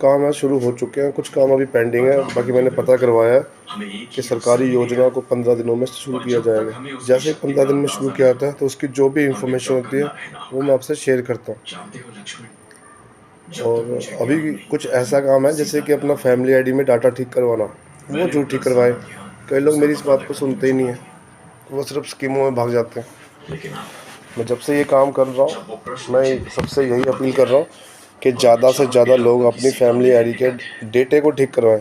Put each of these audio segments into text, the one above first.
काम है शुरू हो चुके हैं, कुछ काम अभी पेंडिंग है। बाकी मैंने पता करवाया है कि सरकारी योजना को 15 दिनों में शुरू किया जाएगा। जैसे ही 15 दिन में शुरू किया जाता है तो उसकी जो भी इंफॉर्मेशन होती है वो मैं आपसे शेयर करता हूँ। और अभी कुछ ऐसा काम है जैसे कि अपना फैमिली आईडी में डाटा ठीक करवाना, वो जो ठीक करवाए। कई लोग मेरी इस बात को सुनते ही नहीं है, वो सिर्फ स्कीमों में भाग जाते हैं। मैं जब से ये काम कर रहा हूँ, मैं सबसे यही अपील कर रहा हूँ कि ज़्यादा से ज़्यादा लोग अपनी फैमिली आईडी के डेटे को ठीक करवाएं।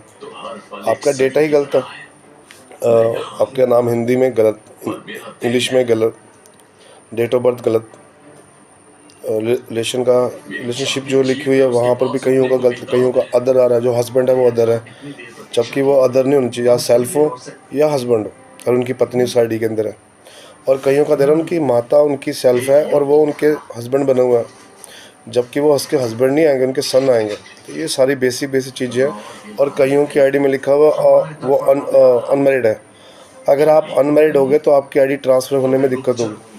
आपका डेटा ही गलत है, आपका नाम हिंदी में गलत, इंग्लिश में गलत, डेट ऑफ बर्थ गलत, रिलेशनशिप जो लिखी हुई है वहाँ पर भी कईयों का गलत, कईयों का अदर आ रहा है। जो हस्बैंड है वो अदर है, जबकि वो अदर नहीं होनी चाहिए। या सेल्फ हो या हस्बैंड हो और उनकी पत्नी उस आईडी के अंदर है। और कईयों का दे रहा है उनकी माता उनकी सेल्फ है और वो उनके हस्बैंड बने हुए हैं, जबकि वो उसके हस्बैंड नहीं आएंगे, उनके सन आएंगे। तो ये सारी बेसिक चीज़ें हैं। और कईयों की आईडी में लिखा हुआ वो अनमैरिड है। अगर आप अनमैरिड हो गए तो आपकी आईडी ट्रांसफ़र होने में दिक्कत होगी।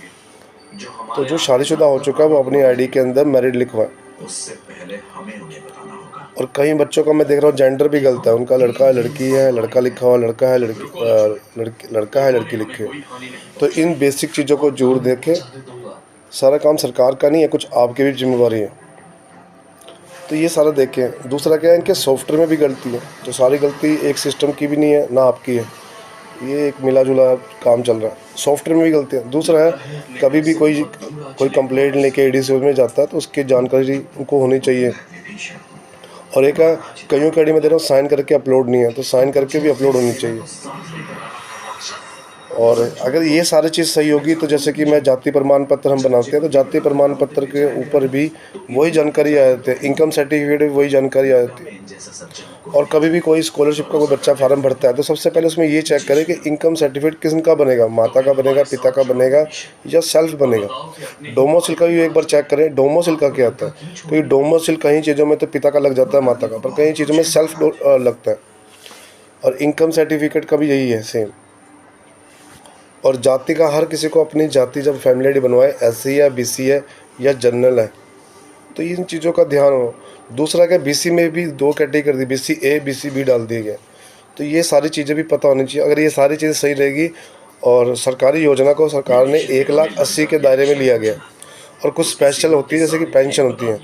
तो जो शादीशुदा हो चुका है वो अपनी आईडी के अंदर मैरिड लिखवाए। और कई बच्चों का मैं देख रहा हूँ जेंडर भी गलत है, उनका लड़का है लड़की है, लड़का लिखा हुआ लड़का है, लड़का है लड़की लिखे। तो इन बेसिक चीज़ों को जोड़ देके सारा काम सरकार का नहीं है, कुछ आपकी भी जिम्मेवारी है। तो ये सारा देखें। दूसरा क्या है, इनके सॉफ्टवेयर में भी गलती है। तो सारी गलती एक सिस्टम की भी नहीं है ना आपकी है, ये एक मिला जुला काम चल रहा है। सॉफ्टवेयर में भी गलती है। दूसरा है, कभी भी कोई कंप्लेंट लेके एडीसी में जाता है तो उसकी जानकारी उनको होनी चाहिए। और एक है, कईयों की आईडी में दे रहा हूँ साइन करके अपलोड नहीं है, तो साइन करके भी अपलोड होनी चाहिए। और अगर ये सारी चीज़ सही होगी तो जैसे कि मैं जाति प्रमाण पत्र हम बनाते हैं, तो जाति प्रमाण पत्र के ऊपर भी वही जानकारी आ जाती है, इनकम सर्टिफिकेट भी वही जानकारी आ जाती है। और कभी भी कोई स्कॉलरशिप का कोई बच्चा फार्म भरता है तो सबसे पहले उसमें ये चेक करें कि इनकम सर्टिफिकेट किसका बनेगा, माता का बनेगा, पिता का बनेगा या सेल्फ बनेगा। डोमोसिल का भी एक बार चेक करें, डोमोसिल का क्या आता है, क्योंकि डोमोसिल कई चीज़ों में तो पिता का लग जाता है, माता का, पर कई चीज़ों में सेल्फ लगता है। और इनकम सर्टिफिकेट का भी यही है सेम। और जाति का हर किसी को अपनी जाति जब फैमिली आईडी बनवाए, एससी है, बीसी है या जनरल है, तो इन चीज़ों का ध्यान हो। दूसरा क्या, बीसी में भी 2 कैटेगरी कर दी, बीसी ए बीसी बी डाल दिए गए। तो ये सारी चीज़ें भी पता होनी चाहिए। अगर ये सारी चीज़ें सही रहेगी, और सरकारी योजना को सरकार ने 1,80,000 के दायरे में लिया गया। और कुछ स्पेशल होती है जैसे कि पेंशन होती है,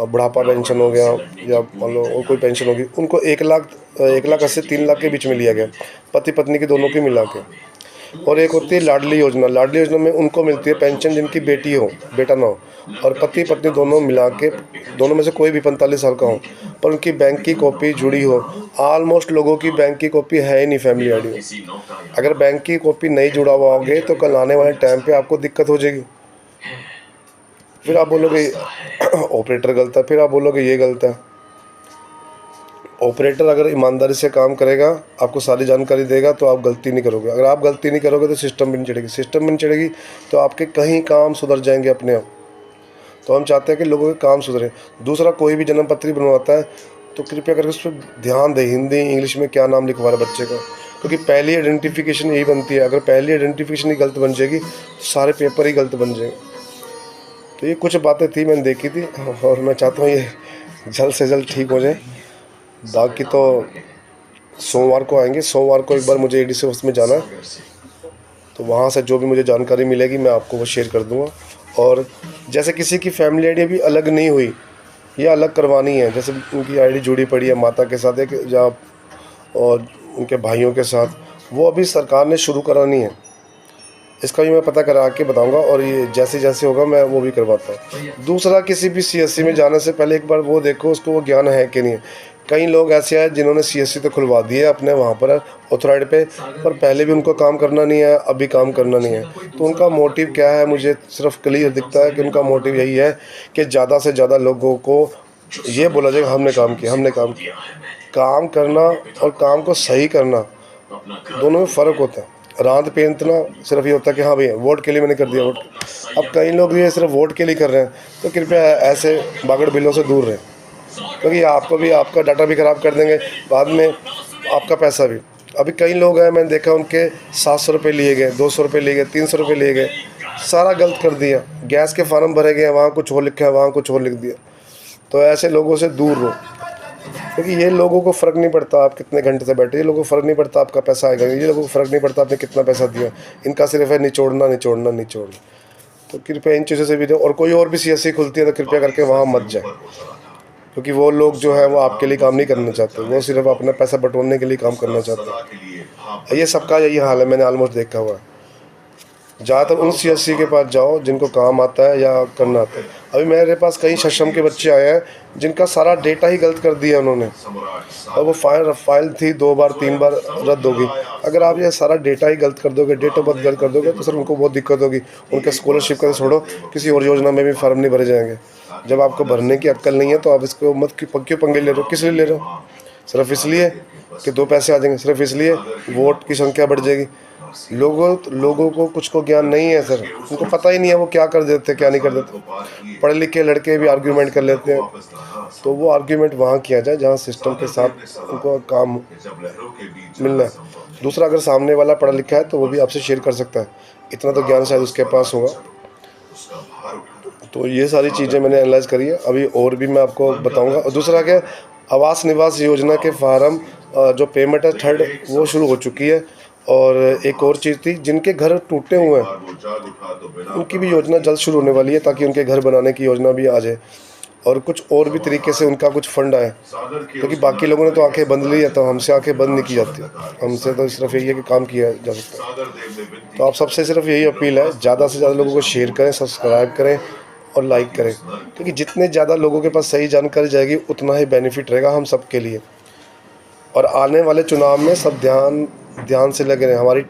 बुढ़ापा पेंशन हो गया या मान लो और कोई पेंशन होगी, उनको 1,80,000 3 लाख के बीच में लिया गया, पति पत्नी की दोनों की मिला के। और एक होती है लाडली योजना। लाडली योजना में उनको मिलती है पेंशन जिनकी बेटी हो, बेटा ना हो, और पति पत्नी दोनों मिला के, दोनों में से कोई भी 45 साल का हो, पर उनकी बैंक की कॉपी जुड़ी हो। ऑलमोस्ट लोगों की बैंक की कॉपी है ही नहीं फैमिली आईडी में। अगर बैंक की कॉपी नहीं जुड़ा हुआ होगे तो कल आने वाले टाइम पे आपको दिक्कत हो जाएगी। फिर आप बोलोगे ऑपरेटर गलत है, फिर आप बोलोगे ये गलत है। ऑपरेटर अगर ईमानदारी से काम करेगा, आपको सारी जानकारी देगा, तो आप गलती नहीं करोगे। अगर आप गलती नहीं करोगे तो सिस्टम भी नहीं चढ़ेगी, सिस्टम भी नहीं चढ़ेगी तो आपके कहीं काम सुधर जाएंगे अपने आप। तो हम चाहते हैं कि लोगों के काम सुधरे। दूसरा, कोई भी जन्म पत्री बनवाता है तो कृपया करके उस पर ध्यान दें, हिंदी इंग्लिश में क्या नाम लिखवा रहा है बच्चे का, क्योंकि पहली आइडेंटिफिकेशन यही बनती है। अगर पहली आइडेंटिफिकेशन ही गलत बन जाएगी तो सारे पेपर ही गलत बन जाएंगे। तो ये कुछ बातें थी, मैंने देखी थी, और मैं चाहता हूँ ये जल्द से जल्द ठीक हो जाए। बाकी तो सोमवार को आएंगे, सोमवार को एक बार मुझे एडीसी ऑफिस में जाना है, तो वहाँ से जो भी मुझे जानकारी मिलेगी मैं आपको वो शेयर कर दूँगा। और जैसे किसी की फैमिली आईडी अभी अलग नहीं हुई या अलग करवानी है, जैसे उनकी आईडी जुड़ी पड़ी है माता के साथ एक या और उनके भाइयों के साथ, वो अभी सरकार ने शुरू करानी है। इसका भी मैं पता करा के बताऊंगा, और ये जैसे जैसे होगा मैं वो भी करवाता हूँ। दूसरा, किसी भी सीएससी में जाने से पहले एक बार वो देखो उसको वो ज्ञान है कि नहीं है। कई लोग ऐसे हैं जिन्होंने सीएससी तो खुलवा दिए अपने वहाँ पर ऑथोराइड पे, पर पहले भी उनको काम करना नहीं है, अभी काम करना नहीं है। तो उनका मोटिव क्या है, मुझे सिर्फ क्लियर दिखता है कि उनका मोटिव यही है कि ज़्यादा से ज़्यादा लोगों को ये बोला जाएगा हमने काम किया, हमने काम किया। काम करना और काम को सही करना दोनों में फ़र्क होता है। रांद पेंतना सिर्फ ये होता है कि हाँ भैया वोट के लिए मैंने कर दिया वोट। अब कई लोग ये सिर्फ वोट के लिए कर रहे हैं, तो कृपया ऐसे बागड़ बिलों से दूर रहें, क्योंकि आपको भी आपका डाटा भी ख़राब कर देंगे, बाद में आपका पैसा भी। अभी कई लोग हैं, मैंने देखा उनके 700 रुपये लिए गए, 200 रुपये लिए गए, 300 रुपये लिए गए, सारा गलत कर दिया। गैस के फार्म भरे गए, वहाँ कुछ और लिखा है, वहाँ कुछ और लिख दिया। तो ऐसे लोगों से दूर रहो। क्योंकि ये लोगों को फ़र्क नहीं पड़ता आप कितने घंटे से बैठे, ये लोगों को फ़र्क नहीं पड़ता आपका पैसा आएगा, ये लोगों को फ़र्क नहीं पड़ता आपने कितना पैसा दिया। इनका सिर्फ है निचोड़ना निचोड़ना निचोड़ना। तो कृपया इन चीज़ों से भी दो, और कोई और भी सीएससी खुलती है तो कृपया करके वहाँ मत जाए, क्योंकि वो लोग जो है वो आपके लिए काम नहीं करना चाहते, वो सिर्फ अपना पैसा बटोरने के लिए काम करना चाहते हैं। ये सबका यही हाल है, मैंने ऑलमोस्ट देखा हुआ है। ज़्यादातर उन सीएससी के पास जाओ जिनको काम आता है या करना आता है। अभी मेरे पास कई सक्षम के बच्चे आए हैं जिनका सारा डेटा ही गलत कर दिया उन्होंने, और वो फाइल थी 2 बार 3 बार रद्द होगी। अगर आप ये सारा डेटा ही गलत कर दोगे, डेट ऑफ बर्थ गलत कर दोगे, तो सर उनको बहुत दिक्कत होगी। उनके स्कॉलरशिप का तो छोड़ो, किसी और योजना में भी फॉर्म नहीं भरे जाएंगे। जब आपको भरने की अक्ल नहीं है तो आप इसको मत क्यों पंगे ले रहे हो? किस लिए ले रहे हो? सिर्फ इसलिए कि 2 पैसे आ जाएंगे, सिर्फ इसलिए वोट की संख्या बढ़ जाएगी। लोगों को कुछ को ज्ञान नहीं है सर, उनको पता ही नहीं है वो क्या कर देते क्या नहीं कर देते। पढ़े लिखे लड़के भी आर्ग्यूमेंट कर लेते हैं, तो वो आर्ग्यूमेंट वहाँ किया जाए जहाँ सिस्टम के साथ उनको काम मिलना है। दूसरा, अगर सामने वाला पढ़ा लिखा है तो वो भी आपसे शेयर कर सकता है, इतना तो ज्ञान शायद उसके पास होगा। तो ये सारी चीज़ें मैंने एनालाइज़ करी है, अभी और भी मैं आपको बताऊंगा। और दूसरा क्या, आवास निवास योजना के फार्म जो पेमेंट है थर्ड वो शुरू हो चुकी है। और एक और चीज़ थी, जिनके घर टूटे हुए हैं उनकी भी योजना जल्द शुरू होने वाली है, ताकि उनके घर बनाने की योजना भी आ जाए, और कुछ और भी तरीके से उनका कुछ फंड आए। क्योंकि बाकी लोगों ने तो आंखें बंद ली है, तो हमसे आंखें बंद नहीं की जाती, हमसे तो सिर्फ यही है कि काम किया जा सकता है। तो आप सबसे सिर्फ यही अपील है, ज़्यादा से ज़्यादा लोगों को शेयर करें, सब्सक्राइब करें और लाइक करें, क्योंकि जितने ज़्यादा लोगों के पास सही जानकारी जाएगी उतना ही बेनिफिट रहेगा हम सब के लिए। और आने वाले चुनाव में सब ध्यान से लगे रहें। हमारी